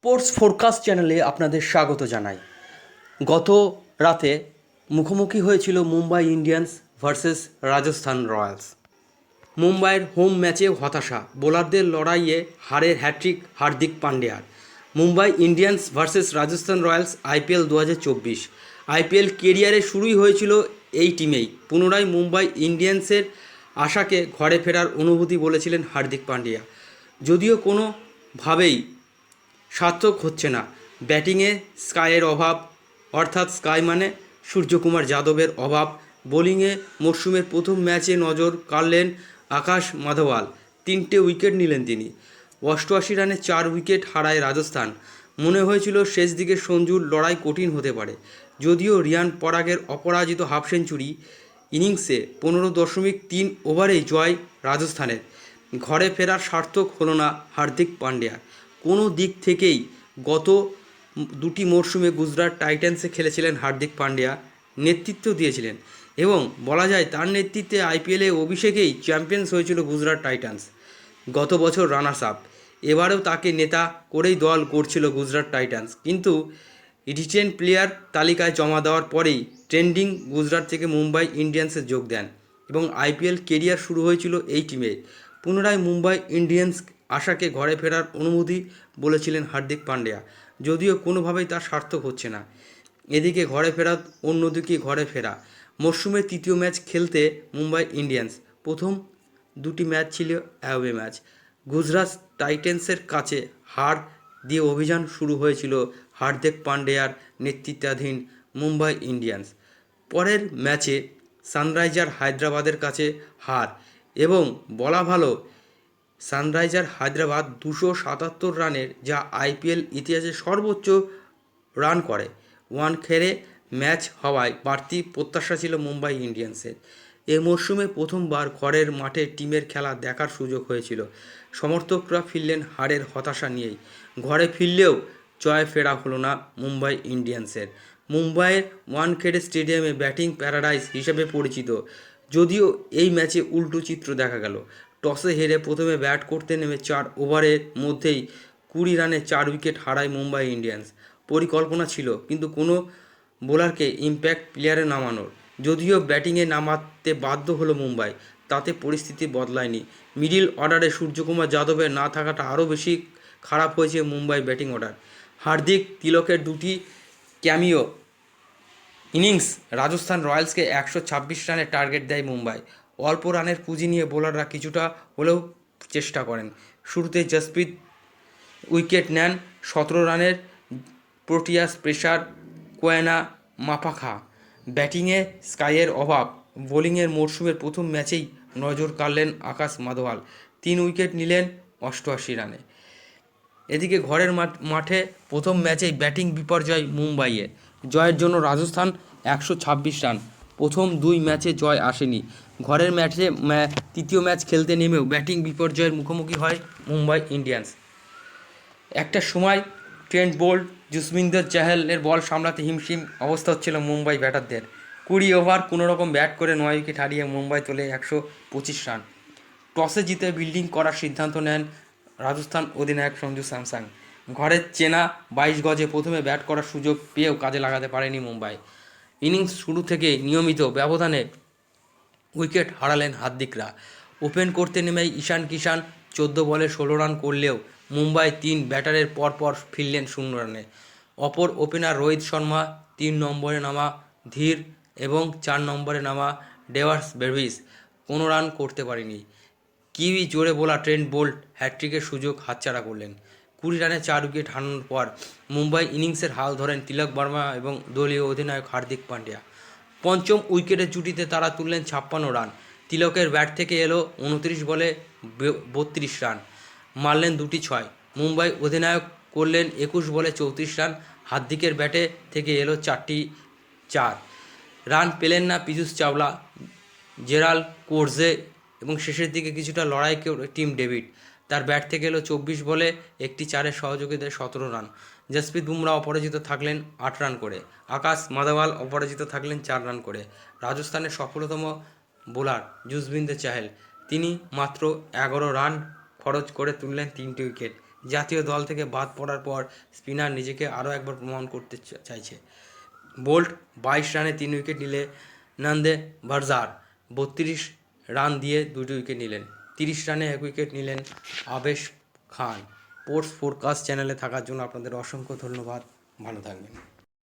Sports forecast চ্যানেলে আপনাদের স্বাগত জানাই। গত রাতে মুখোমুখি হয়েছিল Mumbai Indians versus Rajasthan Royals. মুম্বাইয়ের হোম ম্যাচে হতাশা, বোলারদের লড়াইয়ে হারের হ্যাট্রিক হার্দিক পান্ডিয়ার। Mumbai Indians versus Rajasthan Royals IPL 2024। IPL কেরিয়ারে শুরুই হয়েছিল এই টিমেই। পুনরায় মুম্বাই ইন্ডিয়ান্সের আশাকে ঘরে ফেরার অনুভূতি বলেছিলেন হার্দিক পান্ডিয়া। যদিও কোনোভাবেই সার্থক হচ্ছে না। ব্যাটিংয়ে স্কাইয়ের অভাব, অর্থাৎ স্কাই মানে সূর্যকুমার যাদবের অভাব। বোলিংয়ে মরশুমের প্রথম ম্যাচে নজর কাড়লেন আকাশ মাধওয়াল, 3টে উইকেট নিলেন তিনি। 88 রানে 4 উইকেট হারায় রাজস্থান। মনে হয়েছিল শেষ দিকে সঞ্জুর লড়াই কঠিন হতে পারে। যদিও রিয়ান পরাগের অপরাজিত হাফ সেঞ্চুরি ইনিংসে 15.3 ওভারেই জয় রাজস্থানের। ঘরে ফেরার সার্থক হলো না হার্দিক পান্ডিয়ার কোনো দিক থেকেই। গত দুটি মরশুমে গুজরাট টাইটান্সে খেলেছিলেন হার্দিক পান্ডিয়া, নেতৃত্ব দিয়েছিলেন এবং বলা যায় তার নেতৃত্বে আইপিএলে অভিষেকেই চ্যাম্পিয়ন্স হয়েছিল গুজরাট টাইটান্স। গত বছর রানার্স আপ, এবারেও তাকে নেতা করেই দল করছিল গুজরাট টাইটান্স। কিন্তু রিটেন প্লেয়ার তালিকায় জমা দেওয়ার পরেই ট্রেন্ডিং গুজরাট থেকে মুম্বাই ইন্ডিয়ান্সে যোগ দেন এবং আইপিএল কেরিয়ার শুরু হয়েছিল এই টিমে। পুনরায় মুম্বাই ইন্ডিয়ান্স আশাকে ঘরে ফেরার অনুমতি বলেছিলেন হার্দিক পান্ডিয়া, যদিও কোনোভাবেই তার সার্থক হচ্ছে না। এদিকে ঘরে ফেরা, অন্যদিকে ঘরে ফেরা। মরশুমের তৃতীয় ম্যাচ খেলতে মুম্বাই ইন্ডিয়ান্স। প্রথম দুটি ম্যাচ ছিল অ্যাওয়ে ম্যাচ। গুজরাট টাইটান্সের কাছে হার দিয়ে অভিযান শুরু হয়েছিল হার্দিক পান্ডিয়ার নেতৃত্বাধীন মুম্বাই ইন্ডিয়ান্স। পরের ম্যাচে সানরাইজার হায়দ্রাবাদের কাছে হার, এবং বলা ভালো সানরাইজার হায়দ্রাবাদ 277 রানের, যা আইপিএল ইতিহাসে সর্বোচ্চ রান করে। ওয়ানখেড়ে ম্যাচ হওয়ায় বাড়তি প্রত্যাশা ছিল মুম্বাই ইন্ডিয়ান্সের। এ মরশুমে প্রথমবার ঘরের মাঠে টিমের খেলা দেখার সুযোগ হয়েছিল। সমর্থকরা ফিরলেন হারের হতাশা নিয়েই। ঘরে ফিরলেও জয় ফেরা হলো না মুম্বাই ইন্ডিয়ান্সের। মুম্বাইয়ের ওয়ানখেড়ে স্টেডিয়ামে ব্যাটিং প্যারাডাইস হিসেবে পরিচিত, যদিও এই ম্যাচে উল্টো চিত্র দেখা গেল। টসে হেরে প্রথমে ব্যাট করতে নেমে 4 ওভারের মধ্যেই 20 রানে 4 উইকেট হারায় মুম্বাই ইন্ডিয়ান্স। পরিকল্পনা ছিল কিন্তু কোনো বোলারকে ইম্প্যাক্ট প্লেয়ারে নামানোর। যদিও ব্যাটিংয়ে নামাতে বাধ্য হলো মুম্বাই, তাতে পরিস্থিতি বদলায়নি। মিডল অর্ডারে সূর্যকুমার যাদবের না থাকাটা আরও বেশি খারাপ হয়েছে মুম্বাই ব্যাটিং অর্ডার। হার্দিক তিলকের দুটি ক্যামিও ইনিংস রাজস্থান রয়্যালসকে 126 রানের টার্গেট দেয় মুম্বাই। অল্প রানের পুঁজি নিয়ে বোলাররা কিছুটা হলেও চেষ্টা করেন। শুরুতে জসপ্রীত উইকেট নেন 17 রানের প্রোটিয়াস পেসার কোয়েনা মাপাখা। ব্যাটিংয়ে স্কাইয়ের অভাব, বোলিংয়ের মরশুমের প্রথম ম্যাচেই নজর কাড়লেন আকাশ মাধওয়াল, 3 উইকেট নিলেন 88 রানে। এদিকে ঘরের মাঠে প্রথম ম্যাচেই ব্যাটিং বিপর্যয় মুম্বাইয়ের। জয়ের জন্য রাজস্থান 126 রান। প্রথম 2 ম্যাচে জয় আসেনি। ঘরের ম্যাচে তৃতীয় ম্যাচ খেলতে নেমেও ব্যাটিং বিপর্যয়ের মুখোমুখি হয় মুম্বাই ইন্ডিয়ান্স। একটা সময় ট্রেন্ট বোল্ট, যুজবেন্দ্র চাহালের বল সামলাতে হিমশিম অবস্থা হচ্ছিল মুম্বাই ব্যাটারদের। 20 ওভার কোনোরকম ব্যাট করে 9 উইকেট হারিয়ে মুম্বাই তোলে 125 রান। টসে জিতে ফিল্ডিং করার সিদ্ধান্ত নেন রাজস্থান অধিনায়ক সঞ্জু স্যামসন। ঘরের চেনা 22 গজে প্রথমে ব্যাট করার সুযোগ পেয়েও কাজে লাগাতে পারেনি মুম্বাই। ইনিংস শুরু থেকে নিয়মিত ব্যবধানে উইকেট হারালেন হার্দিকরা। ওপেন করতে নেমেই ঈশান কিষান 14 বলে 16 রান করলেও মুম্বাই 3 ব্যাটারের পরপর ফিরলেন 0 রানে। অপর ওপেনার রোহিত শর্মা, 3 নম্বরে নামা ধীর এবং 4 নম্বরে নামা ডেভাস বেভিস কোনো রান করতে পারেনি। কিউই জোরে বোলা ট্রেন্ট বোল্ট হ্যাট্রিকের সুযোগ হাতছাড়া করলেন। 20 রানে 4 উইকেট হারানোর পর মুম্বাই ইনিংসের হাল ধরেন তিলক বর্মা এবং দলীয় অধিনায়ক হার্দিক পান্ডিয়া। পঞ্চম উইকেটের জুটিতে তারা তুললেন 56 রান। তিলকের ব্যাট থেকে এলো 29 বলে 32 রান, মারলেন 2টি 6। মুম্বাই অধিনায়ক করলেন 21 বলে 34 রান। হার্দিকের ব্যাটে থেকে এলো 4টি 4 রান পেলেন না পীযূষ চাওলা, জেরাল্ড কোর্জে এবং শেষের দিকে কিছুটা লড়াই টিম ডেভিড। তার ব্যাট থেকে এলো 24 বলে একটি 4-এর সহযোগিতায় 17 রান। জসপ্রীত বুমরা অপরাজিত থাকলেন 8 রান করে। আকাশ মাধওয়াল অপরাজিত থাকলেন 4 রান করে। রাজস্থানের সফলতম বোলার যুজবেন্দ্র চাহাল, তিনি মাত্র 11 রান খরচ করে তুললেন 3টি উইকেট। জাতীয় দল থেকে বাদ পড়ার পর স্পিনার নিজেকে আরও একবার প্রমাণ করতে চাইছে। বোল্ট 22 রানে 3 উইকেট নিলে নন্দে ভার্জার 32 রান দিয়ে 2টি উইকেট নিলেন। 30 রানে 1 উইকেট নিলেন আবেশ খান। স্পোর্টস ফোরকাস্ট চ্যানেলে থাকার জন্য আপনাদের অসংখ্য ধন্যবাদ। ভালো থাকবেন।